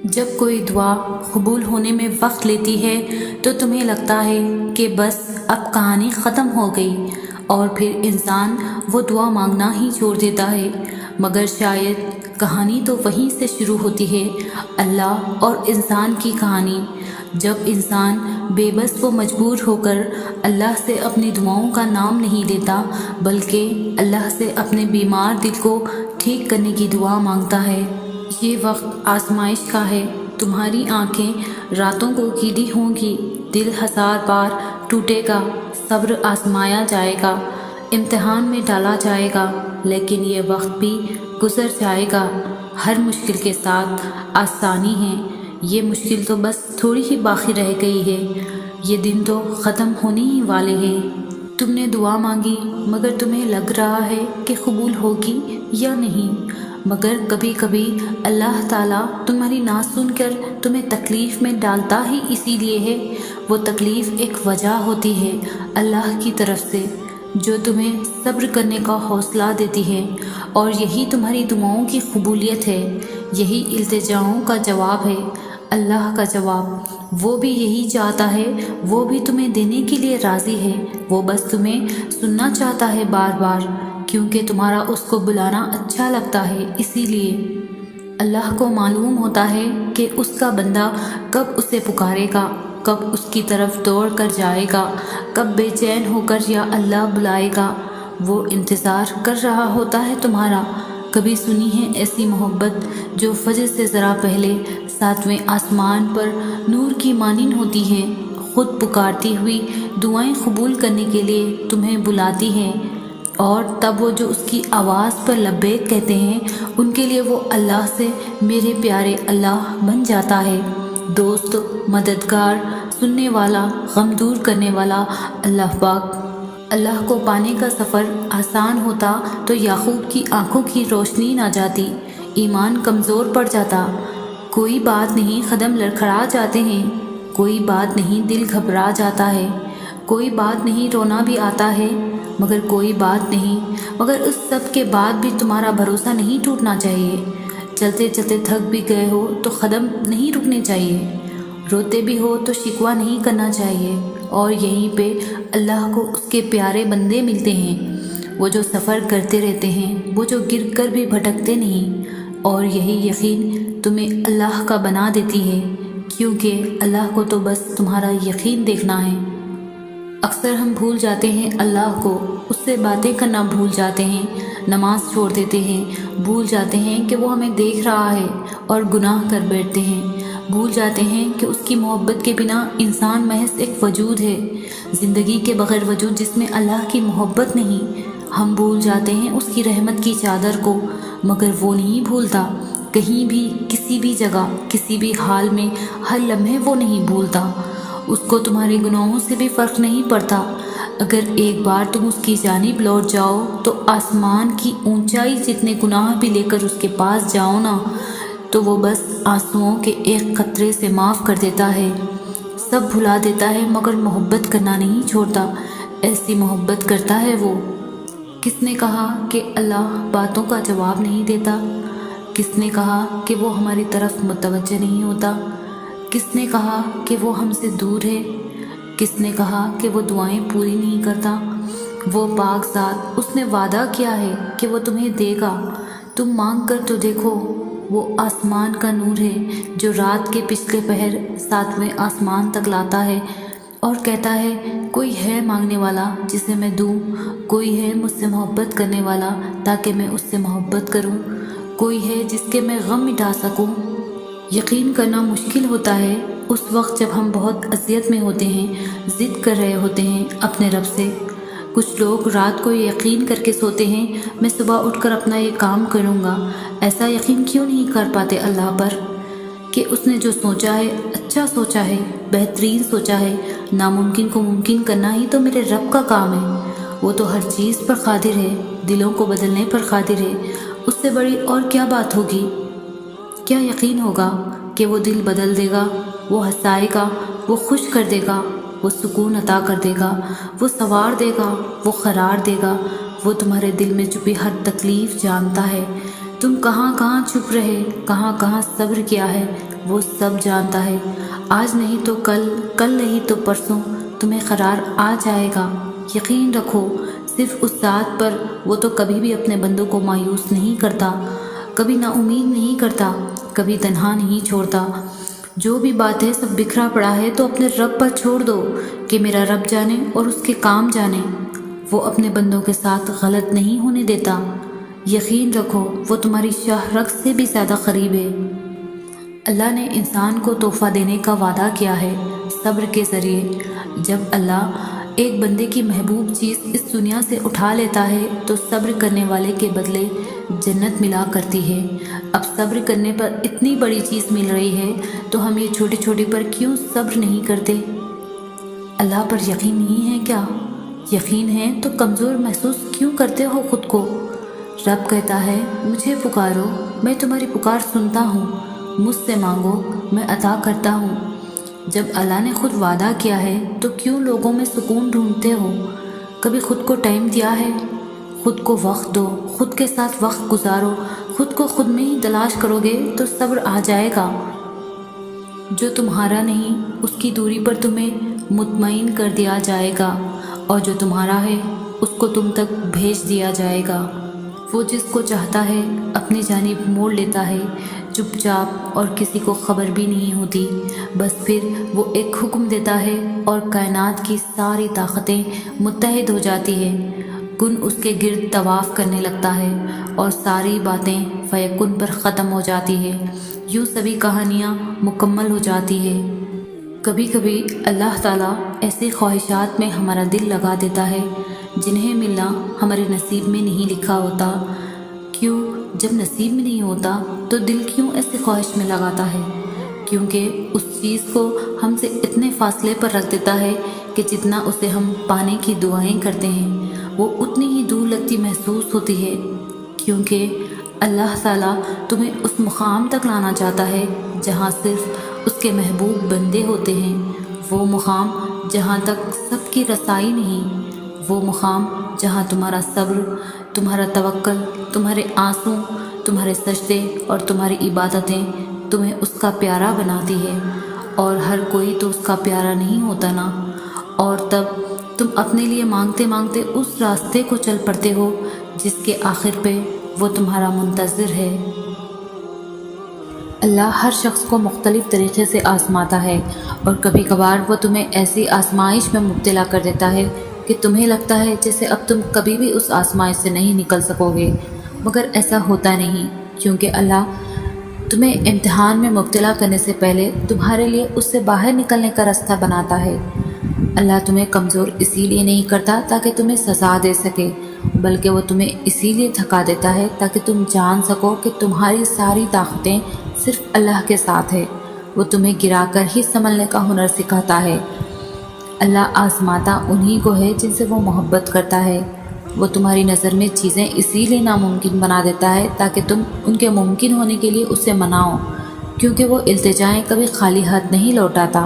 جب کوئی دعا قبول ہونے میں وقت لیتی ہے تو تمہیں لگتا ہے کہ بس اب کہانی ختم ہو گئی اور پھر انسان وہ دعا مانگنا ہی چھوڑ دیتا ہے، مگر شاید کہانی تو وہیں سے شروع ہوتی ہے، اللہ اور انسان کی کہانی۔ جب انسان بے بس و مجبور ہو کر اللہ سے اپنی دعاؤں کا نام نہیں لیتا بلکہ اللہ سے اپنے بیمار دل کو ٹھیک کرنے کی دعا مانگتا ہے۔ یہ وقت آزمائش کا ہے، تمہاری آنکھیں راتوں کو گیلی ہوں گی، دل ہزار بار ٹوٹے گا، صبر آزمایا جائے گا، امتحان میں ڈالا جائے گا، لیکن یہ وقت بھی گزر جائے گا۔ ہر مشکل کے ساتھ آسانی ہے، یہ مشکل تو بس تھوڑی ہی باقی رہ گئی ہے، یہ دن تو ختم ہونے ہی والے ہیں۔ تم نے دعا مانگی مگر تمہیں لگ رہا ہے کہ قبول ہوگی یا نہیں، مگر کبھی کبھی اللہ تعالیٰ تمہاری نہ سن کر تمہیں تکلیف میں ڈالتا ہی اسی لیے ہے۔ وہ تکلیف ایک وجہ ہوتی ہے اللہ کی طرف سے جو تمہیں صبر کرنے کا حوصلہ دیتی ہے، اور یہی تمہاری دعاؤں کی قبولیت ہے، یہی التجاؤں کا جواب ہے، اللہ کا جواب۔ وہ بھی یہی چاہتا ہے، وہ بھی تمہیں دینے کے لیے راضی ہے، وہ بس تمہیں سننا چاہتا ہے بار بار، کیونکہ تمہارا اس کو بلانا اچھا لگتا ہے۔ اسی لیے اللہ کو معلوم ہوتا ہے کہ اس کا بندہ کب اسے پکارے گا، کب اس کی طرف دوڑ کر جائے گا، کب بے چین ہو کر یا اللہ بلائے گا۔ وہ انتظار کر رہا ہوتا ہے تمہارا۔ کبھی سنی ہے ایسی محبت جو فجر سے ذرا پہلے ساتویں آسمان پر نور کی مانند ہوتی ہے، خود پکارتی ہوئی دعائیں قبول کرنے کے لیے تمہیں بلاتی ہے، اور تب وہ جو اس کی آواز پر لبیک کہتے ہیں ان کے لیے وہ اللہ سے میرے پیارے اللہ بن جاتا ہے۔ دوست، مددگار، سننے والا، غم دور کرنے والا اللہ پاک۔ اللہ کو پانے کا سفر آسان ہوتا تو یعقوب کی آنکھوں کی روشنی نہ جاتی، ایمان کمزور پڑ جاتا۔ کوئی بات نہیں، قدم لڑکھڑا جاتے ہیں، کوئی بات نہیں، دل گھبرا جاتا ہے، کوئی بات نہیں، رونا بھی آتا ہے، مگر کوئی بات نہیں، مگر اس سب کے بعد بھی تمہارا بھروسہ نہیں ٹوٹنا چاہیے۔ چلتے چلتے تھک بھی گئے ہو تو قدم نہیں رکنے چاہیے، روتے بھی ہو تو شکوہ نہیں کرنا چاہیے، اور یہیں پہ اللہ کو اس کے پیارے بندے ملتے ہیں، وہ جو سفر کرتے رہتے ہیں، وہ جو گر کر بھی بھٹکتے نہیں، اور یہی یقین تمہیں اللہ کا بنا دیتی ہے، کیونکہ اللہ کو تو بس تمہارا یقین دیکھنا ہے۔ اکثر ہم بھول جاتے ہیں اللہ کو، اس سے باتیں کرنا بھول جاتے ہیں، نماز چھوڑ دیتے ہیں، بھول جاتے ہیں کہ وہ ہمیں دیکھ رہا ہے اور گناہ کر بیٹھتے ہیں، بھول جاتے ہیں کہ اس کی محبت کے بنا انسان محض ایک وجود ہے، زندگی کے بغیر وجود جس میں اللہ کی محبت نہیں۔ ہم بھول جاتے ہیں اس کی رحمت کی چادر کو، مگر وہ نہیں بھولتا، کہیں بھی، کسی بھی جگہ، کسی بھی حال میں، ہر لمحے وہ نہیں بھولتا۔ اس کو تمہارے گناہوں سے بھی فرق نہیں پڑتا۔ اگر ایک بار تم اس کی جانب لوٹ جاؤ تو آسمان کی اونچائی جتنے گناہ بھی لے کر اس کے پاس جاؤ نا، تو وہ بس آنسوؤں کے ایک قطرے سے معاف کر دیتا ہے، سب بھلا دیتا ہے، مگر محبت کرنا نہیں چھوڑتا۔ ایسی محبت کرتا ہے وہ۔ کس نے کہا کہ اللہ باتوں کا جواب نہیں دیتا؟ کس نے کہا کہ وہ ہماری طرف متوجہ نہیں ہوتا؟ کس نے کہا کہ وہ ہم سے دور ہے؟ کس نے کہا کہ وہ دعائیں پوری نہیں کرتا؟ وہ پاک ذات، اس نے وعدہ کیا ہے کہ وہ تمہیں دے گا، تم مانگ کر تو دیکھو۔ وہ آسمان کا نور ہے جو رات کے پچھلے پہر ساتویں آسمان تک لاتا ہے اور کہتا ہے کوئی ہے مانگنے والا جسے میں دوں، کوئی ہے مجھ سے محبت کرنے والا تاکہ میں اس سے محبت کروں، کوئی ہے جس کے میں غم مٹا سکوں۔ یقین کرنا مشکل ہوتا ہے اس وقت جب ہم بہت اذیت میں ہوتے ہیں، ضد کر رہے ہوتے ہیں اپنے رب سے۔ کچھ لوگ رات کو یقین کر کے سوتے ہیں میں صبح اٹھ کر اپنا یہ کام کروں گا۔ ایسا یقین کیوں نہیں کر پاتے اللہ پر کہ اس نے جو سوچا ہے اچھا سوچا ہے، بہترین سوچا ہے۔ ناممکن کو ممکن کرنا ہی تو میرے رب کا کام ہے، وہ تو ہر چیز پر قادر ہے، دلوں کو بدلنے پر قادر ہے، اس سے بڑی اور کیا بات ہوگی؟ کیا یقین ہوگا کہ وہ دل بدل دے گا، وہ ہنسائے گا، وہ خوش کر دے گا، وہ سکون عطا کر دے گا، وہ سنوار دے گا، وہ قرار دے گا۔ وہ تمہارے دل میں چھپی ہر تکلیف جانتا ہے، تم کہاں کہاں چھپ رہے، کہاں کہاں صبر کیا ہے، وہ سب جانتا ہے۔ آج نہیں تو کل، کل نہیں تو پرسوں تمہیں قرار آ جائے گا۔ یقین رکھو صرف اس ذات پر، وہ تو کبھی بھی اپنے بندوں کو مایوس نہیں کرتا، کبھی نا امید نہیں کرتا، کبھی تنہا نہیں چھوڑتا۔ جو بھی بات ہے سب بکھرا پڑا ہے تو اپنے رب پر چھوڑ دو کہ میرا رب جانے اور اس کے کام جانے۔ وہ اپنے بندوں کے ساتھ غلط نہیں ہونے دیتا۔ یقین رکھو وہ تمہاری شاہ رگ سے بھی زیادہ قریب ہے۔ اللہ نے انسان کو تحفہ دینے کا وعدہ کیا ہے صبر کے ذریعے۔ جب اللہ ایک بندے کی محبوب چیز اس دنیا سے اٹھا لیتا ہے تو صبر کرنے والے کے بدلے جنت ملا کرتی ہے۔ اب صبر کرنے پر اتنی بڑی چیز مل رہی ہے تو ہم یہ چھوٹی چھوٹی پر کیوں صبر نہیں کرتے؟ اللہ پر یقین نہیں ہے کیا؟ یقین ہے تو کمزور محسوس کیوں کرتے ہو خود کو؟ رب کہتا ہے مجھے پکارو میں تمہاری پکار سنتا ہوں، مجھ سے مانگو میں عطا کرتا ہوں۔ جب اللہ نے خود وعدہ کیا ہے تو کیوں لوگوں میں سکون ڈھونڈتے ہو؟ کبھی خود کو ٹائم دیا ہے؟ خود کو وقت دو، خود کے ساتھ وقت گزارو۔ خود کو خود میں ہی تلاش کرو گے تو صبر آ جائے گا۔ جو تمہارا نہیں اس کی دوری پر تمہیں مطمئن کر دیا جائے گا، اور جو تمہارا ہے اس کو تم تک بھیج دیا جائے گا۔ وہ جس کو چاہتا ہے اپنی جانب موڑ لیتا ہے، چپ چاپ، اور کسی کو خبر بھی نہیں ہوتی۔ بس پھر وہ ایک حکم دیتا ہے اور کائنات کی ساری طاقتیں متحد ہو جاتی ہیں، کن اس کے گرد طواف کرنے لگتا ہے اور ساری باتیں فیکن پر ختم ہو جاتی ہے۔ یوں سبھی کہانیاں مکمل ہو جاتی ہے۔ کبھی کبھی اللہ تعالیٰ ایسی خواہشات میں ہمارا دل لگا دیتا ہے جنہیں ملنا ہمارے نصیب میں نہیں لکھا ہوتا۔ کیوں؟ جب نصیب میں نہیں ہوتا تو دل کیوں ایسی خواہش میں لگاتا ہے؟ کیونکہ اس چیز کو ہم سے اتنے فاصلے پر رکھ دیتا ہے کہ جتنا اسے ہم پانے کی دعائیں کرتے ہیں وہ اتنی ہی دور لگتی محسوس ہوتی ہے۔ کیونکہ اللہ تعالیٰ تمہیں اس مقام تک لانا چاہتا ہے جہاں صرف اس کے محبوب بندے ہوتے ہیں، وہ مقام جہاں تک سب کی رسائی نہیں، وہ مقام جہاں تمہارا صبر، تمہارا توکل، تمہارے آنسو، تمہارے سجدے اور تمہاری عبادتیں تمہیں اس کا پیارا بناتی ہے۔ اور ہر کوئی تو اس کا پیارا نہیں ہوتا نا، اور تب تم اپنے لیے مانگتے مانگتے اس راستے کو چل پڑتے ہو جس کے آخر پہ وہ تمہارا منتظر ہے۔ اللہ ہر شخص کو مختلف طریقے سے آزماتا ہے، اور کبھی کبھار وہ تمہیں ایسی آزمائش میں مبتلا کر دیتا ہے کہ تمہیں لگتا ہے جیسے اب تم کبھی بھی اس آزمائش سے نہیں نکل سکو گے، مگر ایسا ہوتا نہیں، کیونکہ اللہ تمہیں امتحان میں مبتلا کرنے سے پہلے تمہارے لیے اس سے باہر نکلنے کا راستہ بناتا ہے۔ اللہ تمہیں کمزور اسی لیے نہیں کرتا تاکہ تمہیں سزا دے سکے، بلکہ وہ تمہیں اسی لیے تھکا دیتا ہے تاکہ تم جان سکو کہ تمہاری ساری طاقتیں صرف اللہ کے ساتھ ہے۔ وہ تمہیں گرا کر ہی سنبھلنے کا ہنر سکھاتا ہے۔ اللہ آزماتا انہی کو ہے جن سے وہ محبت کرتا ہے۔ وہ تمہاری نظر میں چیزیں اسی لیے ناممکن بنا دیتا ہے تاکہ تم ان کے ممکن ہونے کے لیے اسے مناؤ، کیونکہ وہ التجائیں کبھی خالی ہاتھ نہیں لوٹاتا۔